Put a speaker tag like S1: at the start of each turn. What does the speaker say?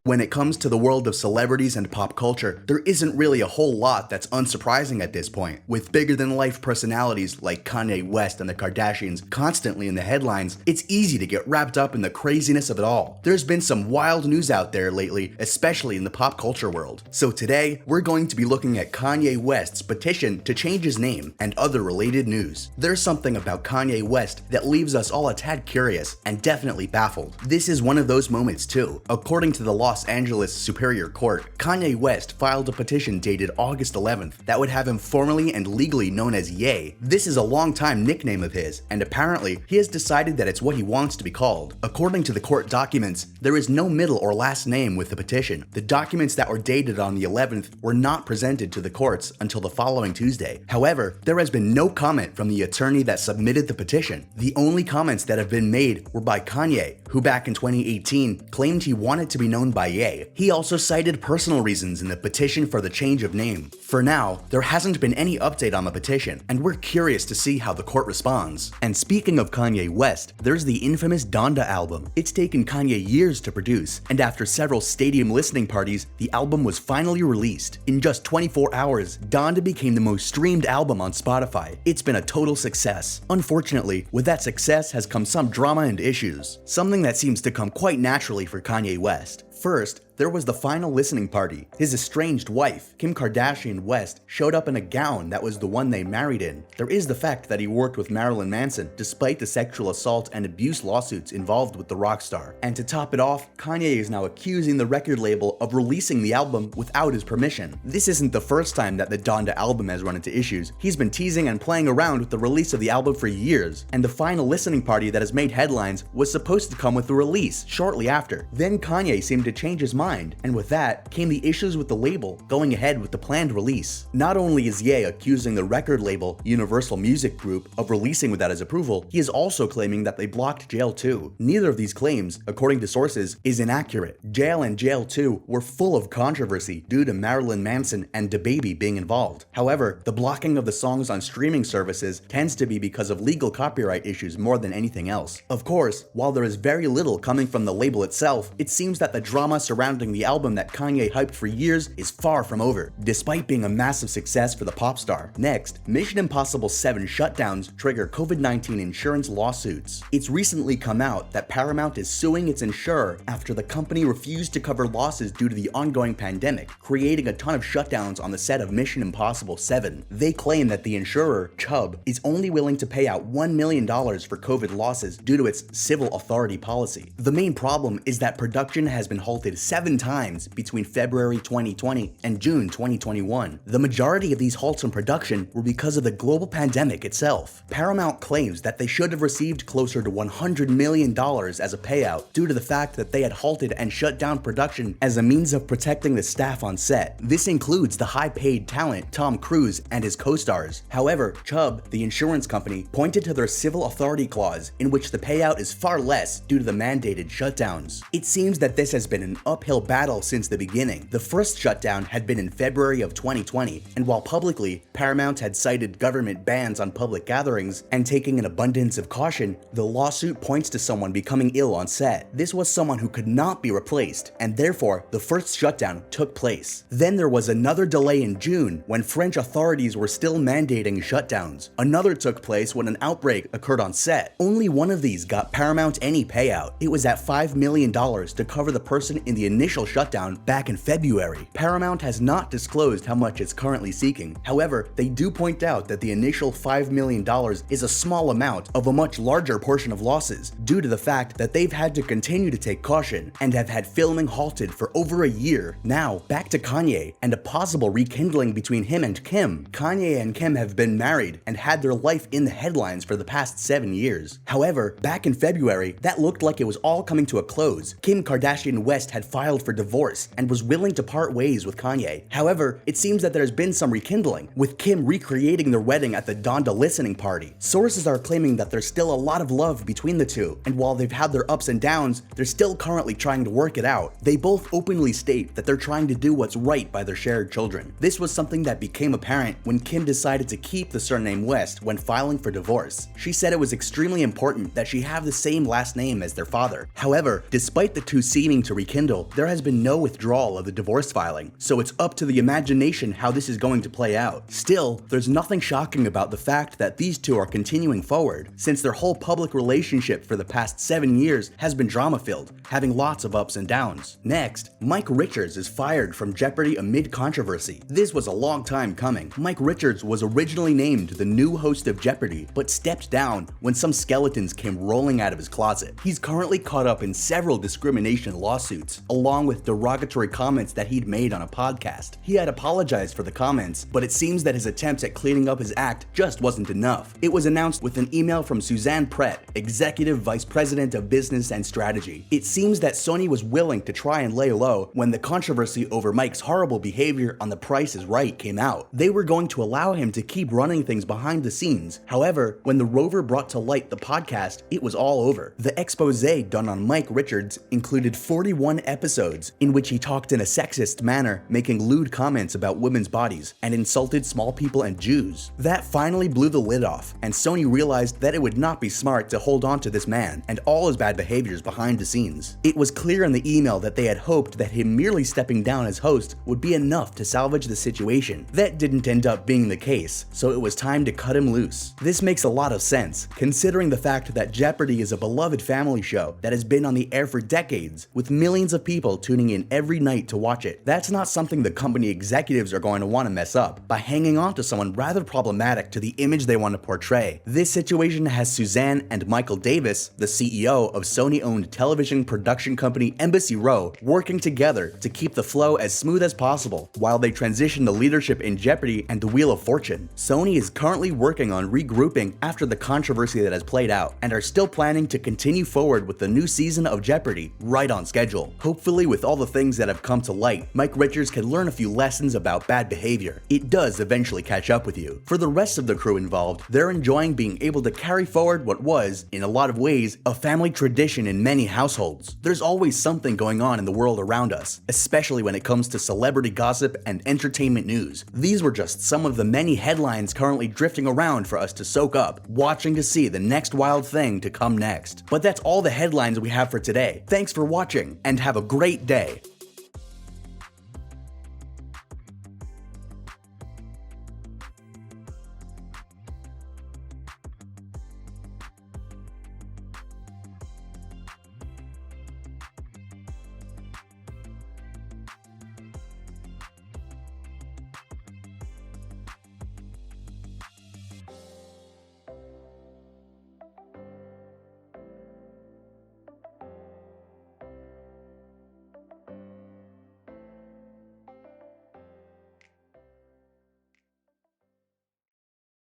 S1: When it comes to the world of celebrities and pop culture, there isn't really a whole lot that's unsurprising at this point. With bigger-than-life personalities like Kanye West and the Kardashians constantly in the headlines, it's easy to get wrapped up in the craziness of it all. There's been some wild news out there lately, especially in the pop culture world. So today, we're going to be looking at Kanye West's petition to change his name and other related news. There's something about Kanye West that leaves us all a tad curious and definitely baffled. This is one of those moments too. According to the Los Angeles Superior Court, Kanye West filed a petition dated August 11th that would have him formally and legally known as Ye. This is a long-time nickname of his, and apparently he has decided that it's what he wants to be called. According to the court documents, there is no middle or last name with the petition. The documents that were dated on the 11th were not presented to the courts until the following Tuesday. However, there has been no comment from the attorney that submitted the petition. The only comments that have been made were by Kanye, who back in 2018 claimed he wanted to be known by Ye. He also cited personal reasons in the petition for the change of name. For now, there hasn't been any update on the petition, and we're curious to see how the court responds. And speaking of Kanye West, there's the infamous Donda album. It's taken Kanye years to produce, and after several stadium listening parties, the album was finally released. In just 24 hours, Donda became the most streamed album on Spotify. It's been a total success. Unfortunately, with that success has come some drama and issues, something that seems to come quite naturally for Kanye West. First, there was the final listening party. His estranged wife, Kim Kardashian West, showed up in a gown that was the one they married in. There is the fact that he worked with Marilyn Manson, despite the sexual assault and abuse lawsuits involved with the rock star. And to top it off, Kanye is now accusing the record label of releasing the album without his permission. This isn't the first time that the Donda album has run into issues. He's been teasing and playing around with the release of the album for years, and the final listening party that has made headlines was supposed to come with the release shortly after. Then Kanye seemed to change his mind, and with that came the issues with the label going ahead with the planned release. Not only is Ye accusing the record label, Universal Music Group, of releasing without his approval, he is also claiming that they blocked Jail 2. Neither of these claims, according to sources, is inaccurate. Jail and Jail 2 were full of controversy due to Marilyn Manson and DaBaby being involved. However, the blocking of the songs on streaming services tends to be because of legal copyright issues more than anything else. Of course, while there is very little coming from the label itself, it seems that the drama surrounding the album that Kanye hyped for years is far from over, despite being a massive success for the pop star. Next, Mission Impossible 7 shutdowns trigger COVID-19 insurance lawsuits. It's recently come out that Paramount is suing its insurer after the company refused to cover losses due to the ongoing pandemic, creating a ton of shutdowns on the set of Mission Impossible 7. They claim that the insurer, Chubb, is only willing to pay out $1 million for COVID losses due to its civil authority policy. The main problem is that production has been halted 7 times between February 2020 and June 2021. The majority of these halts in production were because of the global pandemic itself. Paramount claims that they should have received closer to $100 million as a payout due to the fact that they had halted and shut down production as a means of protecting the staff on set. This includes the high-paid talent Tom Cruise and his co-stars. However, Chubb, the insurance company, pointed to their civil authority clause in which the payout is far less due to the mandated shutdowns. It seems that this has been an uphill battle since the beginning. The first shutdown had been in February of 2020, and while publicly, Paramount had cited government bans on public gatherings and taking an abundance of caution, the lawsuit points to someone becoming ill on set. This was someone who could not be replaced, and therefore, the first shutdown took place. Then there was another delay in June when French authorities were still mandating shutdowns. Another took place when an outbreak occurred on set. Only one of these got Paramount any payout. It was at $5 million to cover the person in the initial shutdown back in February. Paramount has not disclosed how much it's currently seeking. However, they do point out that the initial $5 million is a small amount of a much larger portion of losses due to the fact that they've had to continue to take caution and have had filming halted for over a year. Now, back to Kanye and a possible rekindling between him and Kim. Kanye and Kim have been married and had their life in the headlines for the past 7 years. However, back in February, that looked like it was all coming to a close. Kim Kardashian West had filed for divorce and was willing to part ways with Kanye. However, it seems that there's been some rekindling, with Kim recreating their wedding at the Donda listening party. Sources are claiming that there's still a lot of love between the two, and while they've had their ups and downs, they're still currently trying to work it out. They both openly state that they're trying to do what's right by their shared children. This was something that became apparent when Kim decided to keep the surname West when filing for divorce. She said it was extremely important that she have the same last name as their father. However, despite the two seeming to rekindle, there has been no withdrawal of the divorce filing, so it's up to the imagination how this is going to play out. Still, there's nothing shocking about the fact that these two are continuing forward, since their whole public relationship for the past 7 years has been drama-filled, having lots of ups and downs. Next, Mike Richards is fired from Jeopardy amid controversy. This was a long time coming. Mike Richards was originally named the new host of Jeopardy, but stepped down when some skeletons came rolling out of his closet. He's currently caught up in several discrimination lawsuits, along with derogatory comments that he'd made on a podcast. He had apologized for the comments, but it seems that his attempts at cleaning up his act just wasn't enough. It was announced with an email from Suzanne Prett, Executive Vice President of Business and Strategy. It seems that Sony was willing to try and lay low when the controversy over Mike's horrible behavior on The Price is Right came out. They were going to allow him to keep running things behind the scenes. However, when The Rover brought to light the podcast, it was all over. The expose done on Mike Richards included 41 episodes in which he talked in a sexist manner, making lewd comments about women's bodies, and insulted small people and Jews. That finally blew the lid off, and Sony realized that it would not be smart to hold on to this man and all his bad behaviors behind the scenes. It was clear in the email that they had hoped that him merely stepping down as host would be enough to salvage the situation. That didn't end up being the case, so it was time to cut him loose. This makes a lot of sense, considering the fact that Jeopardy is a beloved family show that has been on the air for decades, with millions of people tuning in every night to watch it. That's not something the company executives are going to want to mess up by hanging on to someone rather problematic to the image they want to portray. This situation has Suzanne and Michael Davis, the CEO of Sony-owned television production company Embassy Row, working together to keep the flow as smooth as possible while they transition the leadership in Jeopardy and the Wheel of Fortune. Sony is currently working on regrouping after the controversy that has played out, and are still planning to continue forward with the new season of Jeopardy right on schedule. Hopefully, with all the things that have come to light, Mike Richards can learn a few lessons about bad behavior. It does eventually catch up with you. For the rest of the crew involved, they're enjoying being able to carry forward what was, in a lot of ways, a family tradition in many households. There's always something going on in the world around us, especially when it comes to celebrity gossip and entertainment news. These were just some of the many headlines currently drifting around for us to soak up, watching to see the next wild thing to come next. But that's all the headlines we have for today. Thanks for watching, and have a great day.